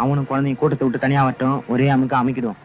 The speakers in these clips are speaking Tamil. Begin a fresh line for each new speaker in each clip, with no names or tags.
அவனும் குழந்தைங்க கூட்டத்தை விட்டு தனியா வரட்டும், ஒரே அமுக்கு அமைக்கிடுவோம்.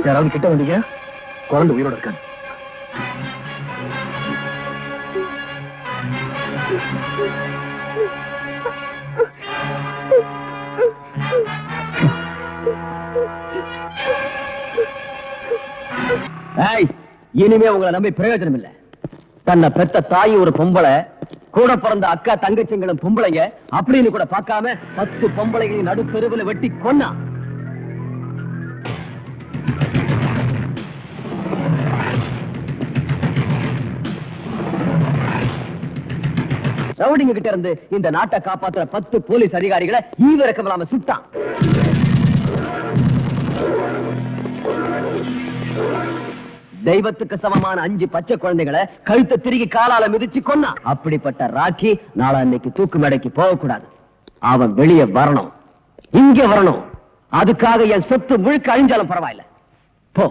யாராவது கிட்ட வந்தீங்க? குழந்தை உயிரோட இருக்காங்க. இனிமே உங்களை நம்பி பிரயோஜனம் இல்லை. தன்னை பெத்த தாய் ஒரு பொம்பளை, கூட பிறந்த அக்கா தங்கச்சிங்களும் பொம்பளைங்க அப்படின்னு கூட பார்க்காம 10 பொம்பளைகளின் நடுத்தெருவில் வெட்டி கொன்னா. ரவுடிங்க கிட்ட இருந்து இந்த நாட்டை காப்பாற்றுற 10 போலீஸ் அதிகாரிகளை ஈவிரக்கம் இல்லாம சுட்டான். தெய்வத்துக்கு சமமான 5 பச்சை குழந்தைகளை கழுத்தை திருகி காலால மிதிச்சு கொன்னா. அப்படிப்பட்ட ராக்கி நாளை அன்னைக்கு தூக்கு மேடைக்கு போகக்கூடாது. அவன் வெளியே வரணும், இங்க வரணும். அதுக்காக என் சொத்து முழுக்க அழிஞ்சாலும் பரவாயில்ல. போ.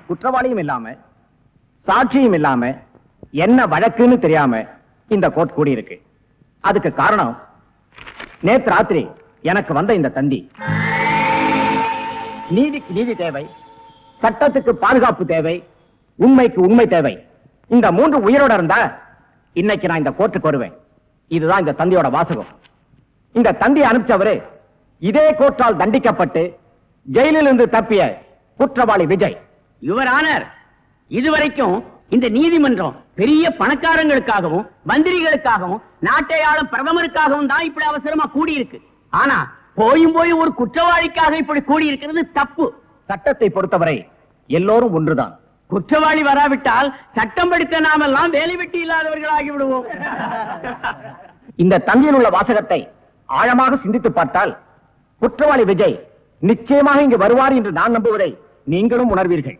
குற்றவாளியும் இல்லாம, சாட்சியும் இல்லாம, என்ன வழக்குன்னு தெரியாம இந்த கோர்ட் கூடி இருக்கு. அதுக்கு காரணம் நேற்று ராத்திரி எனக்கு வந்த இந்த தந்தி. நீதிக்கு நீதி தேவை, சட்டத்துக்கு பாதுகாப்பு தேவை, உண்மைக்கு உண்மை தேவை. இந்த 3 உயிரோட இருந்தா இன்னைக்கு நான் இந்த கோர்ட்டுக்கு வருவேன். இதுதான் இந்த தந்தியோட வாசகம். இந்த தந்தியை அனுப்பிச்சவரு இதே கோர்ட்டால் தண்டிக்கப்பட்டு ஜெயிலில் இருந்து தப்பிய குற்றவாளி விஜய்.
யுவர் ஆனர், இதுவரைக்கும் இந்த நீதிமன்றம் பெரிய பணக்காரங்களுக்காகவும் மந்திரிகளுக்காகவும் நாட்டை ஆளும் பிரதமருக்காகவும் தான் இப்படி அவசரமா கூடியிருக்கு. ஆனா போயும் போய் ஒரு குற்றவாளிக்காக இப்படி கூடியிருக்கிறது தப்பு.
சட்டத்தை பொறுத்தவரை எல்லோரும் ஒன்றுதான்.
குற்றவாளி வராவிட்டால் சட்டம் படித்த நாமெல்லாம் வேலை வெட்டி இல்லாதவர்களாகி விடுவோம்.
இந்த தந்தியில் உள்ள வாசகத்தை ஆழமாக சிந்தித்து பார்த்தால் குற்றவாளி விஜய் நிச்சயமாக இங்கு வருவார் என்று நான் நம்புவதை நீங்களும் உணர்வீர்கள்.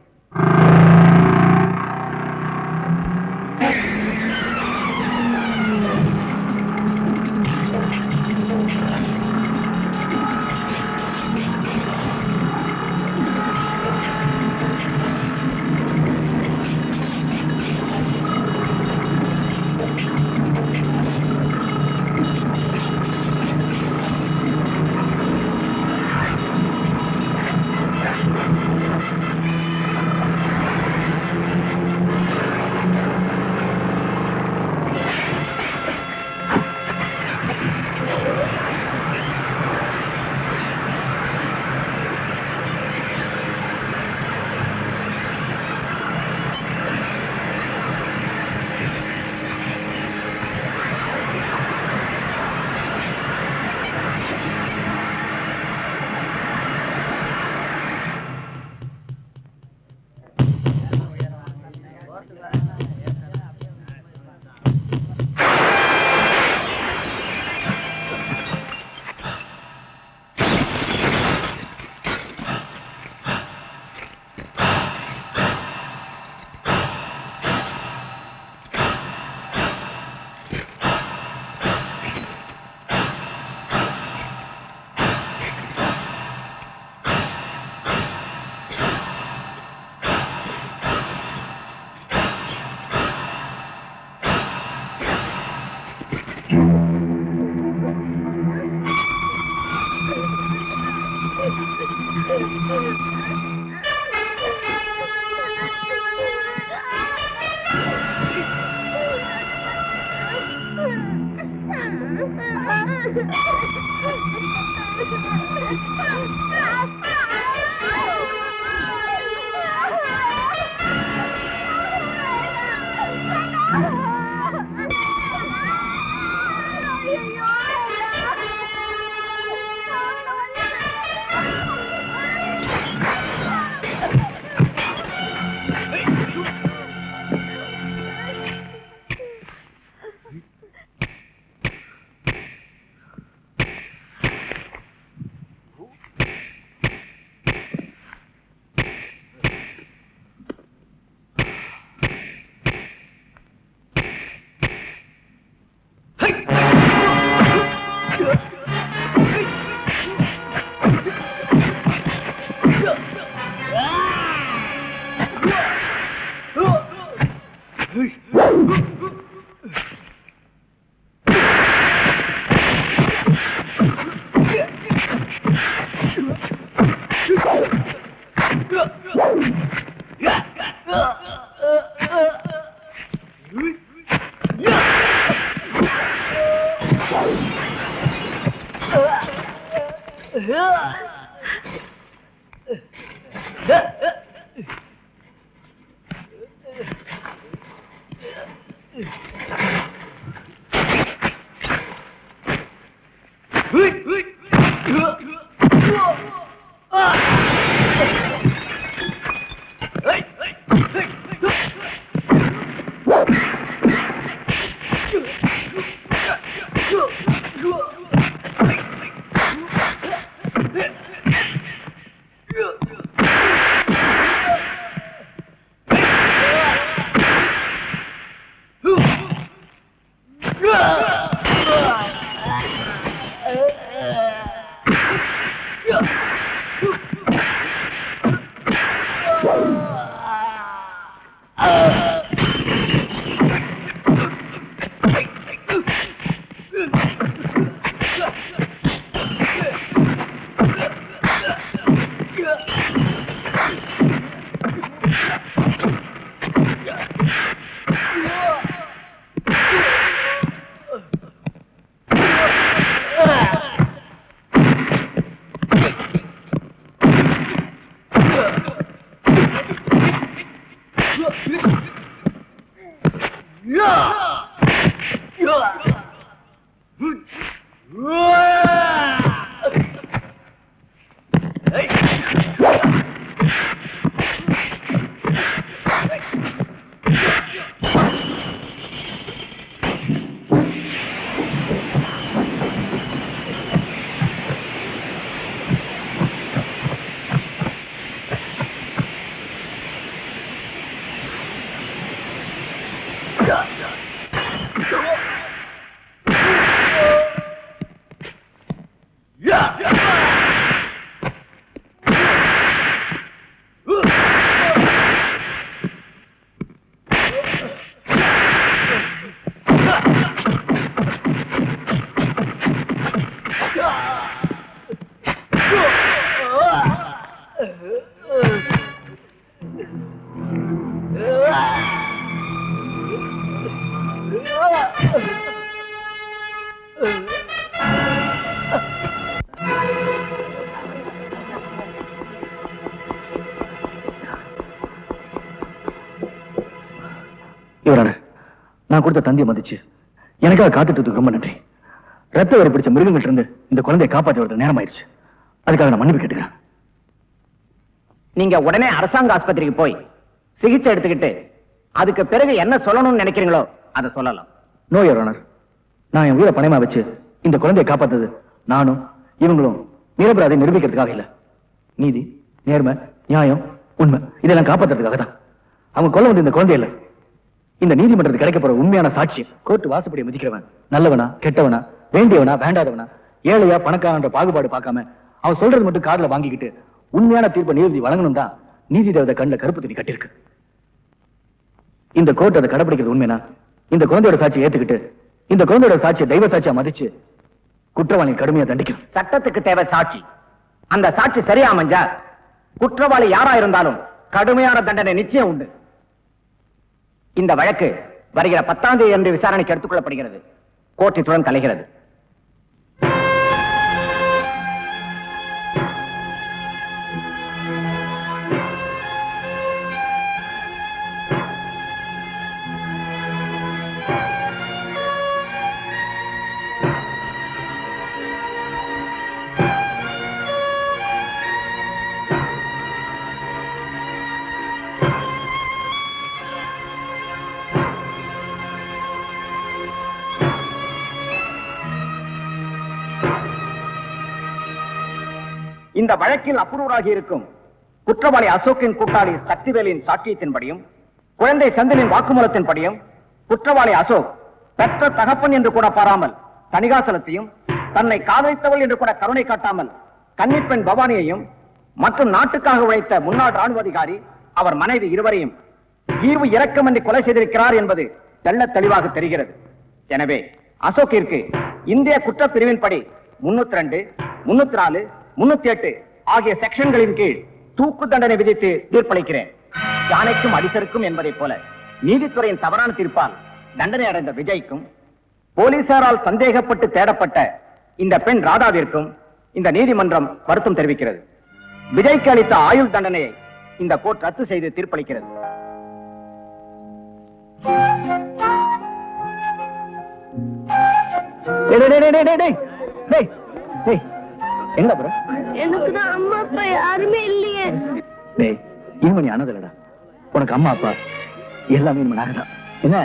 நான் கொடுத்த தந்தியை மதிச்சு எனக்காக காத்துட்டு ரொம்ப நன்றி. ரத்த வரை பிடிச்ச மிருகங்கள் இருந்து இந்த குழந்தையை காப்பாற்ற வரது நேரம் ஆயிடுச்சு. அதுக்காக நான் மன்னிப்பு கேட்டுக்கிறேன். நீங்க உடனே அரசாங்க ஆஸ்பத்திரிக்கு போய் சிகிச்சை எடுத்துக்கிட்டு அதுக்கு பிறகு என்ன சொல்லணும்னு நினைக்கிறீங்களோ அதை சொல்லலாம். நோ யுவர் ஆனர், நான் என் உயிரை பணயமா வச்சு இந்த குழந்தையை காப்பாத்தது நானும் இவங்களும் நிரபராதை நிரூபிக்கிறதுக்காக இல்ல. நீதி, நேர்மை, நியாயம், உண்மை இதெல்லாம் காப்பாத்துறதுக்காக தான். அவங்க கொல்ல வந்து இந்த குழந்தை இல்ல, இந்த நீதிமன்றத்துக்கு கிடைக்க போற உண்மையான சாட்சி. கோர்ட்டு வாசப்படியை மதிக்கிறவன் நல்லவனா கெட்டவனா, வேண்டியவனா வேண்டாதவனா, ஏழையா பணக்காரன்ற பாகுபாடு பார்க்காம அவன் சொல்றது மட்டும் காதுல வாங்கிக்கிட்டு உண்மையான தீர்ப்பை நீதி வழங்கணும் தான் நீதி தேவதை கண்ணில் கருப்பு துணி கட்டிருக்கு. இந்த கோர்ட் அதை கடைபிடிக்கிறது உண்மைனா இந்த குழந்தையோட சாட்சியை ஏத்துக்கிட்டு இந்த குழந்தையோட சாட்சியை தெய்வ சாட்சியா மதிச்சு குற்றவாளி கடுமையா தண்டிக்கணும். சட்டத்துக்கு தேவை சாட்சி. அந்த சாட்சி சரியா அமைஞ்சா குற்றவாளி யாரா இருந்தாலும் கடுமையான தண்டனை நிச்சயம் உண்டு. இந்த வழக்கு வருகிற 10ஆம் தேதி அன்று விசாரணைக்கு எடுத்துக் கொள்ளப்படுகிறது. கோர்ட் இத்துடன் கலைகிறது. இந்த வழக்கில் அப்ரூவராகி இருக்கும் குற்றவாளி அசோக்கின் கூட்டாளி சக்திவேலின் சாட்சியத்தின்படியும் குழந்தை செந்திலின் வாக்குமூலத்தின்படியும் குற்றவாளி அசோக் பெற்ற தகப்பன் என்று கூட பாராமல் தணிகாசலத்தையும் தன்னை காதலித்தவள் என்று கூட கருணை காட்டாமல் கன்னிப்பெண் பவானியையும் மற்றும் நாட்டுக்காக உழைத்த முன்னாள் ராணுவ அதிகாரி அவர் மனைவி இருவரையும் ஈவு இரக்கமின்றி கொலை செய்திருக்கிறார் என்பது தெள்ளத் தெளிவாக தெரிகிறது. எனவே அசோக்கிற்கு இந்திய குற்றப்பிரிவின்படி 302, 304, 308 ஆகிய செக்ஷன்களின் கீழ் தூக்கு தண்டனை விதித்து தீர்ப்பளிக்கிறேன். யானைக்கும் அடிசருக்கும் என்பதைப் போல நீதித்துறையின் தவறான தீர்ப்பால் தண்டனை அடைந்த விஜய்க்கும் போலீசாரால் சந்தேகப்பட்டு தேடப்பட்ட இந்த பெண் ராதாவிற்கும் இந்த நீதிமன்றம் வருத்தம் தெரிவிக்கிறது. விஜய்க்கு அளித்த ஆயுள் தண்டனையை இந்த கோர்ட் ரத்து செய்து தீர்ப்பளிக்கிறது. எங்க ப்ரோ?
எனக்கு தான் அம்மா அப்பா யாருமே இல்லையே.
டேய், இவன் அனதலடா. உனக்கு அம்மா அப்பா எல்லாமே நாங்க தான். என்ன